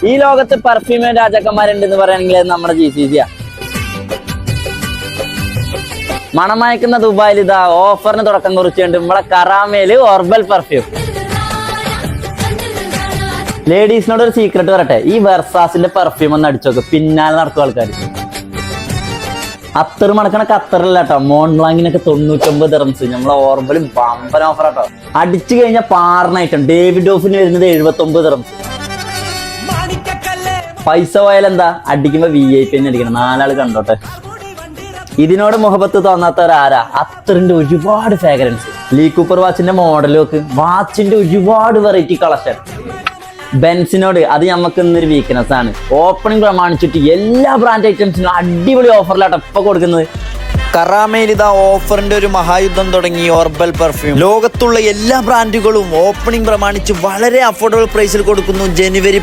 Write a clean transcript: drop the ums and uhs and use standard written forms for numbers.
ഈ ലോകത്ത് പെർഫ്യൂം രാജാക്കന്മാരുണ്ടെന്ന് പറയുകയാണെങ്കിൽ അത് നമ്മുടെ GCC ആ. മണമയക്കുന്ന ദുബായിൽ ഇതാ ഓഫറിന് തുടക്കം കുറിച്ചുകൊണ്ട് നമ്മളെ കറാമേല് ഓർബൽ പെർഫ്യൂം. ലേഡീസിനോട് ഒരു സീക്രട്ട് പറയട്ടെ, ഈ വെർസാസിന്റെ പെർഫ്യൂം ഒന്ന് അടിച്ചു നോക്ക്, പിന്നാലെ നടക്കും ആൾക്കാർ. അത്തർ മണക്കണ ഖത്തറില്ല കേട്ടോ, മോൺബ്ലാങ്കിനൊക്കെ 99 ദിർഹംസ്. നമ്മളെ ഓർബലും ബമ്പൻ ഓഫർ കേട്ടോ. അടിച്ചു കഴിഞ്ഞാൽ പാർന്ന ഐറ്റം ഡേവിഡ് ഓഫിന് വരുന്നത് 79 ദിർഹംസ്. പൈസ പോയാലെന്താ, അടിക്കുമ്പോ VIP തന്നെ അടിക്കണം, 4 ആള് കണ്ടോട്ടെ. ഇതിനോട് മുഹബത്ത് തോന്നാത്തവരാരാ? അത്തറിന്റെ ഒരുപാട് ഫ്രാഗ്രൻസ്. ലീ കൂപ്പർ വാച്ചിന്റെ മോഡലൊക്കെ, വാച്ചിന്റെ ഒരുപാട് വെറൈറ്റി കളക്ഷൻ. ബെൻസിനോട് അത് നമുക്ക് ഇന്നൊരു വീക്ക്നെസ് ആണ്. ഓപ്പണിംഗ് പ്രമാണിച്ചിട്ട് എല്ലാ ബ്രാൻഡ് ഐറ്റംസിനും അടിപൊളി ഓഫറിലാട്ടോ ഇപ്പൊ കൊടുക്കുന്നത്. കറാമയിൽ ഇതാ ഓഫറിന്റെ ഒരു മഹായുദ്ധം തുടങ്ങി. ഓർബൽ പെർഫ്യൂം ലോകത്തുള്ള എല്ലാ ബ്രാൻഡുകളും ഓപ്പണിംഗ് പ്രമാണിച്ച് വളരെ അഫോർഡബിൾ പ്രൈസിൽ കൊടുക്കുന്നു. ജനുവരി